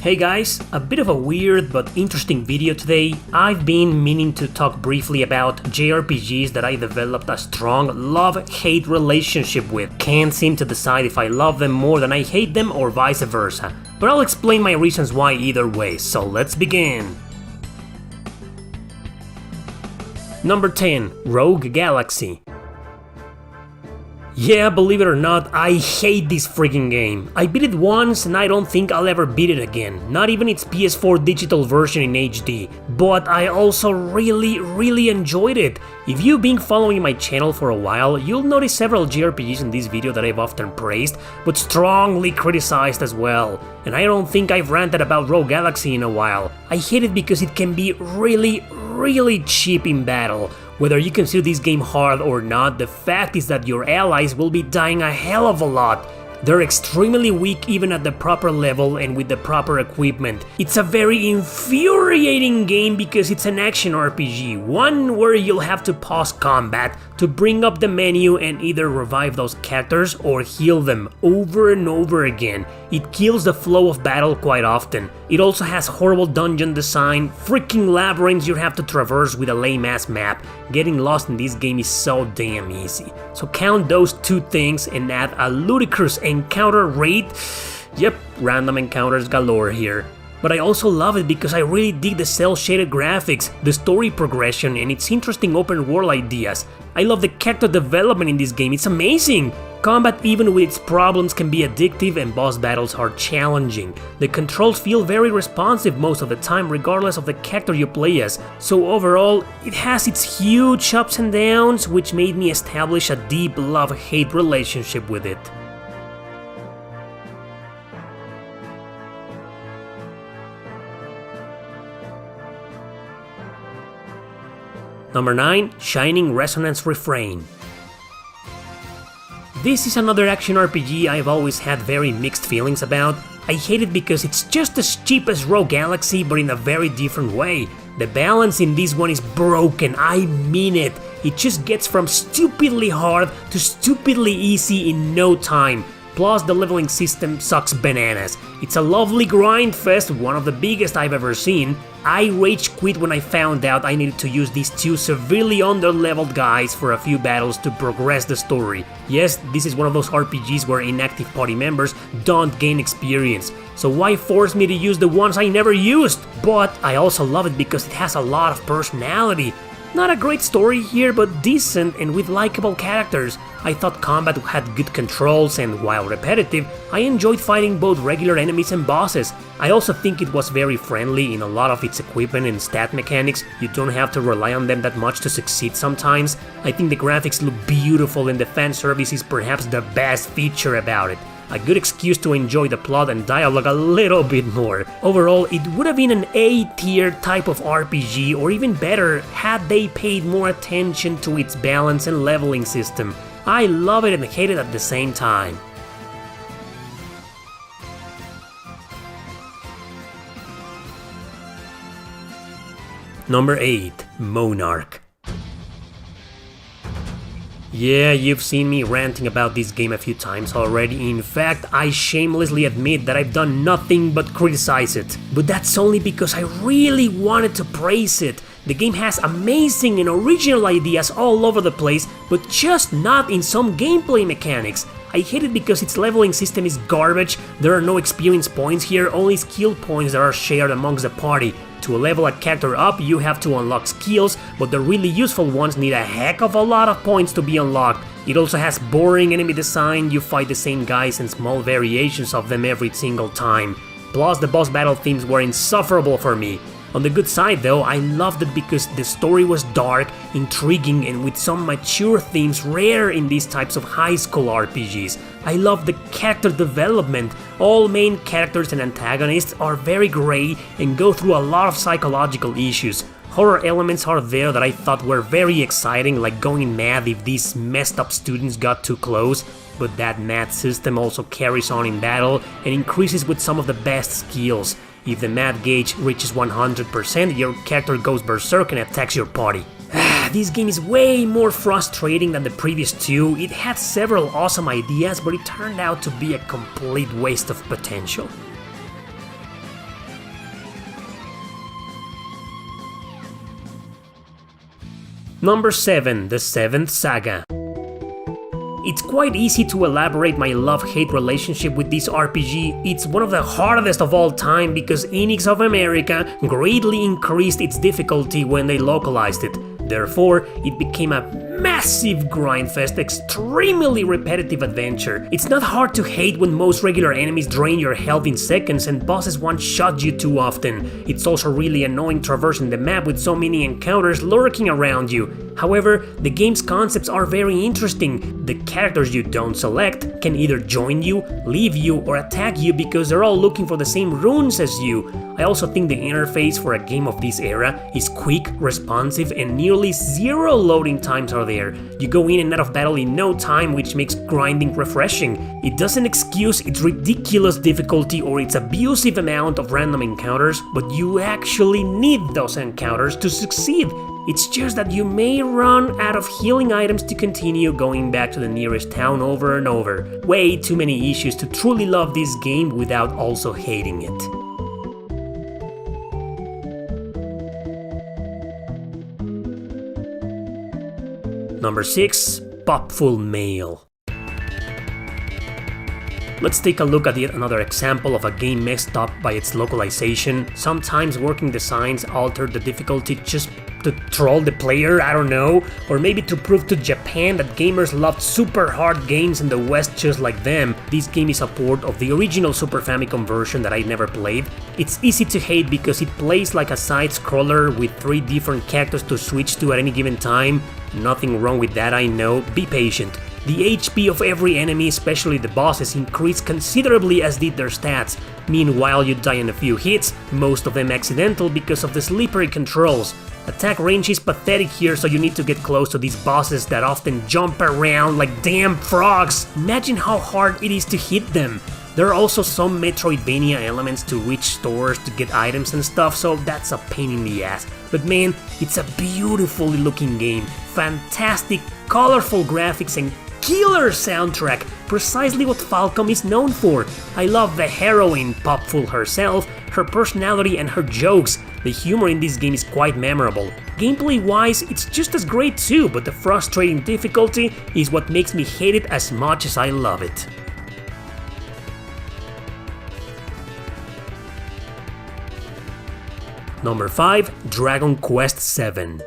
Hey guys, a bit of a weird but interesting video today. I've been meaning to talk briefly about JRPGs that I developed a strong love-hate relationship with. Can't seem to decide if I love them more than I hate them or vice versa. But I'll explain my reasons why either way, so let's begin. Number 10. Rogue Galaxy. Yeah, believe it or not, I hate this freaking game. I beat it once and I don't think I'll ever beat it again, not even its PS4 digital version in HD, but I also really enjoyed it. If you've been following my channel for a while, you'll notice several JRPGs in this video that I've often praised, but strongly criticized as well. And I don't think I've ranted about Rogue Galaxy in a while. I hate it because it can be really cheap in battle. Whether you consider this game hard or not, the fact is that your allies will be dying a hell of a lot. They're extremely weak even at the proper level and with the proper equipment. It's a very infuriating game because it's an action RPG, one where you'll have to pause combat to bring up the menu and either revive those characters or heal them over and over again. It kills the flow of battle quite often. It also has horrible dungeon design, freaking labyrinths you have to traverse with a lame-ass map. Getting lost in this game is so damn easy. So count those two things and add a ludicrous encounter rate. Yep, random encounters galore here. But I also love it because I really dig the cel-shaded graphics, the story progression, and its interesting open world ideas. I love the character development in this game, it's amazing! Combat, even with its problems, can be addictive and boss battles are challenging. The controls feel very responsive most of the time regardless of the character you play as, so overall, it has its huge ups and downs, which made me establish a deep love-hate relationship with it. Number 9. Shining Resonance Refrain. This is another action RPG I've always had very mixed feelings about. I hate it because it's just as cheap as Rogue Galaxy but in a very different way. The balance in this one is broken, I mean it. It just gets from stupidly hard to stupidly easy in no time. Plus the leveling system sucks bananas. It's a lovely grind fest, one of the biggest I've ever seen. I rage quit when I found out I needed to use these two severely under-leveled guys for a few battles to progress the story. Yes, this is one of those RPGs where inactive party members don't gain experience, so why force me to use the ones I never used? But I also love it because it has a lot of personality. Not a great story here, but decent and with likable characters. I thought combat had good controls and, while repetitive, I enjoyed fighting both regular enemies and bosses. I also think it was very friendly in a lot of its equipment and stat mechanics. You don't have to rely on them that much to succeed sometimes. I think the graphics look beautiful and the fan service is perhaps the best feature about it. A good excuse to enjoy the plot and dialogue a little bit more. Overall, it would have been an A-tier type of RPG, or even better, had they paid more attention to its balance and leveling system. I love it and hate it at the same time. Number 8. Monarch. Yeah, you've seen me ranting about this game a few times already. In fact, I shamelessly admit that I've done nothing but criticize it. But that's only because I really wanted to praise it. The game has amazing and original ideas all over the place, but just not in some gameplay mechanics. I hate it because its leveling system is garbage. There are no experience points here, only skill points that are shared amongst the party. To level a character up, you have to unlock skills, but the really useful ones need a heck of a lot of points to be unlocked. It also has boring enemy design, you fight the same guys and small variations of them every single time. Plus, the boss battle themes were insufferable for me. On the good side though, I loved it because the story was dark, intriguing, and with some mature themes rare in these types of high school RPGs. I love the character development. All main characters and antagonists are very grey and go through a lot of psychological issues. Horror elements are there that I thought were very exciting, like going mad if these messed up students got too close. But that mad system also carries on in battle and increases with some of the best skills. If the mad gauge reaches 100%, your character goes berserk and attacks your party. This game is way more frustrating than the previous two. It had several awesome ideas, but it turned out to be a complete waste of potential. Number 7. The Seventh Saga. It's quite easy to elaborate my love-hate relationship with this RPG. It's one of the hardest of all time because Enix of America greatly increased its difficulty when they localized it. Therefore, it became a massive grindfest, extremely repetitive adventure. It's not hard to hate when most regular enemies drain your health in seconds and bosses one-shot you too often. It's also really annoying traversing the map with so many encounters lurking around you. However, the game's concepts are very interesting. The characters you don't select can either join you, leave you, or attack you because they're all looking for the same runes as you. I also think the interface for a game of this era is quick, responsive, and nearly zero loading times are there. You go in and out of battle in no time, which makes grinding refreshing. It doesn't excuse its ridiculous difficulty or its abusive amount of random encounters, but you actually need those encounters to succeed. It's just that you may run out of healing items to continue going back to the nearest town over and over. Way too many issues to truly love this game without also hating it. Number 6. Popful Mail. Let's take a look at yet another example of a game messed up by its localization. Sometimes working designs altered the difficulty just to troll the player, I don't know, or maybe to prove to Japan that gamers loved super hard games in the West just like them. This game is a port of the original Super Famicom version that I never played. It's easy to hate because it plays like a side-scroller with 3 different characters to switch to at any given time. Nothing wrong with that, I know, be patient. The HP of every enemy, especially the bosses, increased considerably as did their stats. Meanwhile, you die in a few hits, most of them accidental because of the slippery controls. Attack range is pathetic here, so you need to get close to these bosses that often jump around like damn frogs. Imagine how hard it is to hit them. There are also some Metroidvania elements to reach stores to get items and stuff, so that's a pain in the ass. But man, it's a beautifully looking game, fantastic, colorful graphics and killer soundtrack, precisely what Falcom is known for. I love the heroine, Popful herself, her personality and her jokes. The humor in this game is quite memorable. Gameplay-wise, it's just as great too, but the frustrating difficulty is what makes me hate it as much as I love it. Number 5. Dragon Quest VII.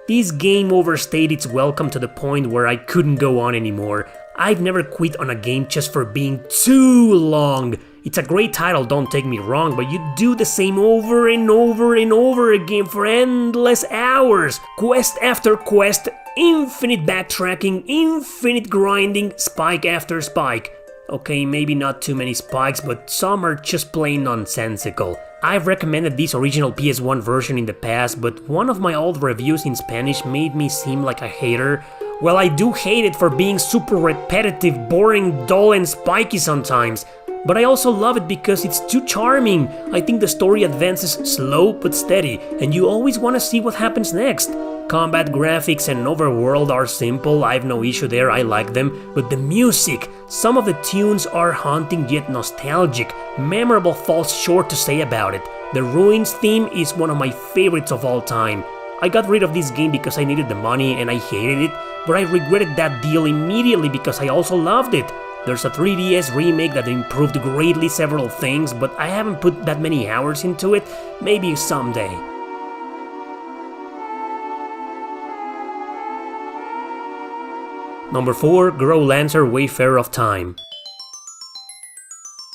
This game overstayed its welcome to the point where I couldn't go on anymore. I've never quit on a game just for being too long. It's a great title, don't take me wrong, but you do the same over and over and over again for endless hours. Quest after quest, infinite backtracking, infinite grinding, spike after spike. Okay, maybe not too many spikes, but some are just plain nonsensical. I've recommended this original PS1 version in the past, but one of my old reviews in Spanish made me seem like a hater. Well, I do hate it for being super repetitive, boring, dull and spiky sometimes. But I also love it because it's too charming. I think the story advances slow but steady, and you always want to see what happens next. Combat graphics and overworld are simple, I have no issue there, I like them. But the music, some of the tunes are haunting yet nostalgic. Memorable falls short to say about it. The Ruins theme is one of my favorites of all time. I got rid of this game because I needed the money and I hated it, but I regretted that deal immediately because I also loved it. There's a 3DS remake that improved greatly several things, but I haven't put that many hours into it, maybe someday. Number 4. Growlancer Wayfarer of Time.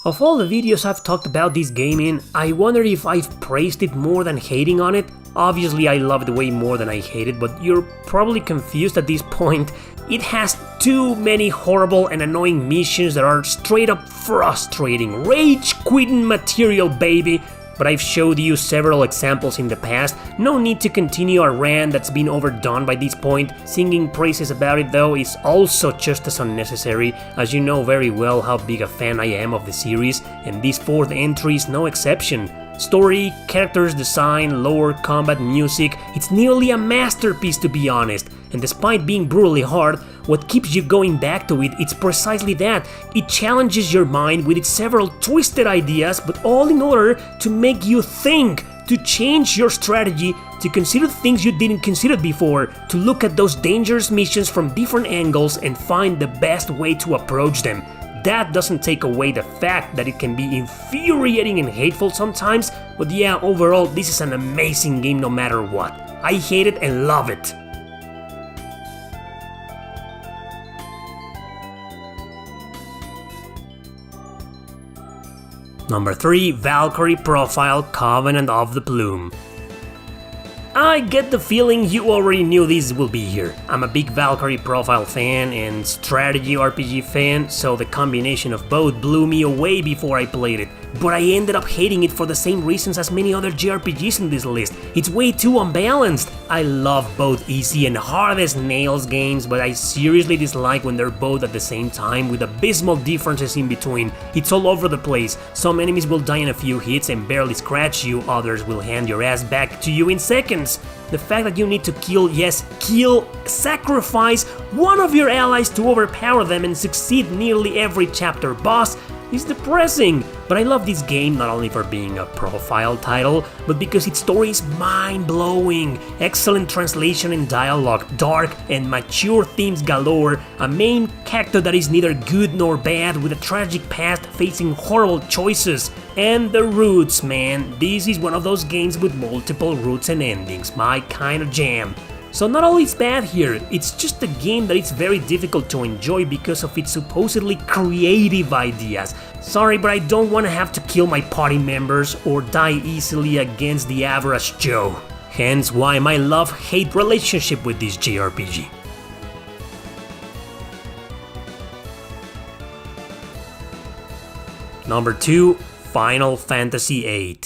Of all the videos I've talked about this game in, I wonder if I've praised it more than hating on it. Obviously I love it way more than I hate it, but you're probably confused at this point. It has too many horrible and annoying missions that are straight up frustrating, rage-quitting material, baby. But I've showed you several examples in the past, no need to continue a rant that's been overdone by this point. Singing praises about it though is also just as unnecessary, as you know very well how big a fan I am of the series, and this 4th entry is no exception. Story, characters, design, lore, combat, music, it's nearly a masterpiece to be honest. And despite being brutally hard, what keeps you going back to it, it's precisely that. It challenges your mind with its several twisted ideas, but all in order to make you think. to change your strategy, to consider things you didn't consider before, to look at those dangerous missions from different angles and find the best way to approach them. That doesn't take away the fact that it can be infuriating and hateful sometimes, but yeah, overall, this is an amazing game no matter what. I hate it and love it. Number 3, Valkyrie Profile Covenant of the Plume. I get the feeling you already knew this will be here. I'm a big Valkyrie Profile fan and strategy RPG fan, so the combination of both blew me away before I played it. But I ended up hating it for the same reasons as many other JRPGs in this list. It's way too unbalanced. I love both easy and hard as nails games, but I seriously dislike when they're both at the same time with abysmal differences in between. It's all over the place. Some enemies will die in a few hits and barely scratch you, others will hand your ass back to you in seconds. The fact that you need to kill, sacrifice one of your allies to overpower them and succeed nearly every chapter boss is depressing, but I love this game not only for being a profile title, but because its story is mind-blowing, excellent translation and dialogue, dark and mature themes galore, a main character that is neither good nor bad with a tragic past facing horrible choices, and the roots, man. This is one of those games with multiple roots and endings, my kind of jam. So not all is bad here, it's just a game that it's very difficult to enjoy because of its supposedly creative ideas. Sorry, but I don't want to have to kill my party members or die easily against the average Joe. Hence why my love-hate relationship with this JRPG. Number 2, Final Fantasy VIII.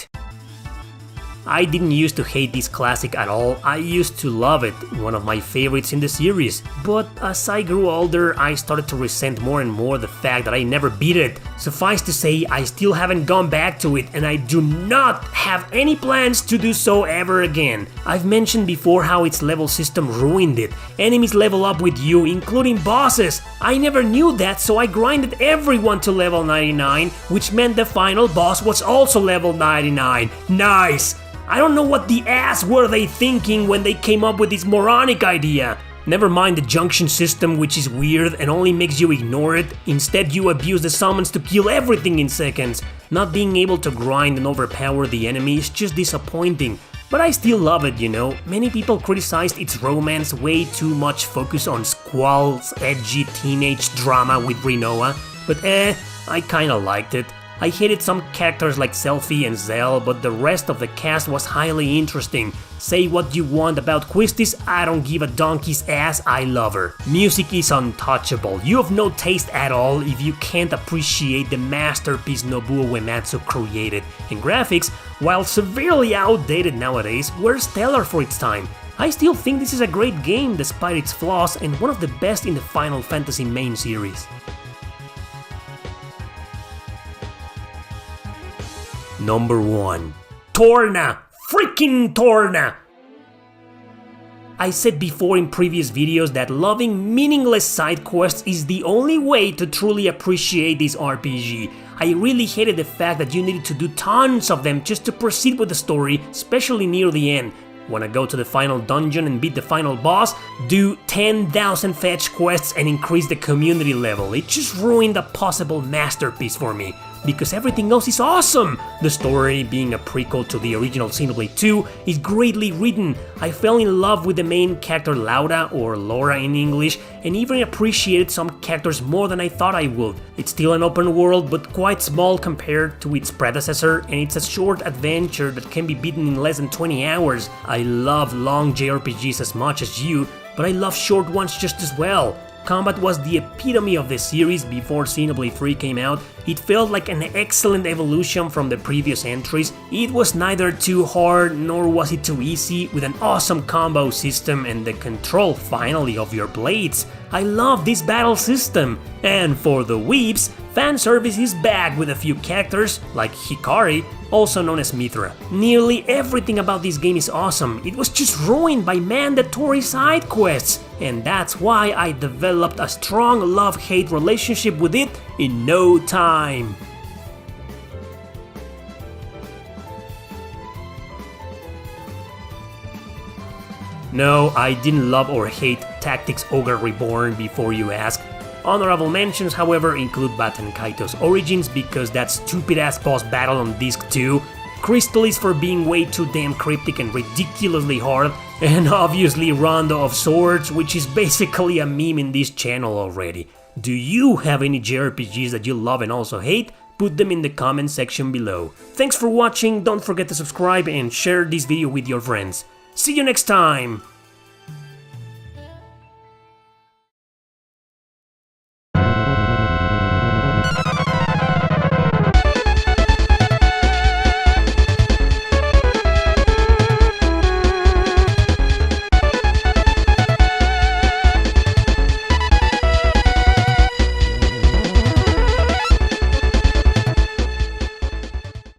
I didn't used to hate this classic at all, I used to love it, one of my favorites in the series. But as I grew older, I started to resent more and more the fact that I never beat it. Suffice to say, I still haven't gone back to it, and I do not have any plans to do so ever again. I've mentioned before how its level system ruined it. Enemies level up with you, including bosses. I never knew that, so I grinded everyone to level 99, which meant the final boss was also level 99. Nice! I don't know what the ass were they thinking when they came up with this moronic idea. Never mind the junction system, which is weird and only makes you ignore it. Instead, you abuse the summons to kill everything in seconds. Not being able to grind and overpower the enemy is just disappointing. But I still love it, you know. Many people criticized its romance, way too much focus on Squall's edgy teenage drama with Rinoa. But I kinda liked it. I hated some characters like Selphie and Zell, but the rest of the cast was highly interesting. Say what you want about Quistis, I don't give a donkey's ass, I love her. Music is untouchable. You have no taste at all if you can't appreciate the masterpiece Nobuo Uematsu created. And graphics, while severely outdated nowadays, were stellar for its time. I still think this is a great game despite its flaws and one of the best in the Final Fantasy main series. Number 1. Torna! Freaking Torna! I said before in previous videos that loving meaningless side quests is the only way to truly appreciate this RPG. I really hated the fact that you needed to do tons of them just to proceed with the story, especially near the end. Wanna go to the final dungeon and beat the final boss? Do 10,000 fetch quests and increase the community level. It just ruined a possible masterpiece for me. Because everything else is awesome! The story, being a prequel to the original Xenoblade 2, is greatly written. I fell in love with the main character Laura, or Laura in English, and even appreciated some characters more than I thought I would. It's still an open world, but quite small compared to its predecessor, and it's a short adventure that can be beaten in less than 20 hours. I love long JRPGs as much as you, but I love short ones just as well. Combat was the epitome of the series before Xenoblade 3 came out. It felt like an excellent evolution from the previous entries. It was neither too hard nor was it too easy, with an awesome combo system and the control finally of your blades. I love this battle system. And for the weeps, fanservice is back with a few characters like Hikari, also known as Mithra. Nearly everything about this game is awesome. It was just ruined by mandatory side quests, and that's why I developed a strong love-hate relationship with it in no time. No, I didn't love or hate Tactics Ogre Reborn before you ask. Honorable mentions, however, include Baten Kaito's Origins because that stupid-ass boss battle on Disc 2, Crystallis for being way too damn cryptic and ridiculously hard, and obviously Rondo of Swords, which is basically a meme in this channel already. Do you have any JRPGs that you love and also hate? Put them in the comment section below. Thanks for watching, don't forget to subscribe and share this video with your friends. See you next time!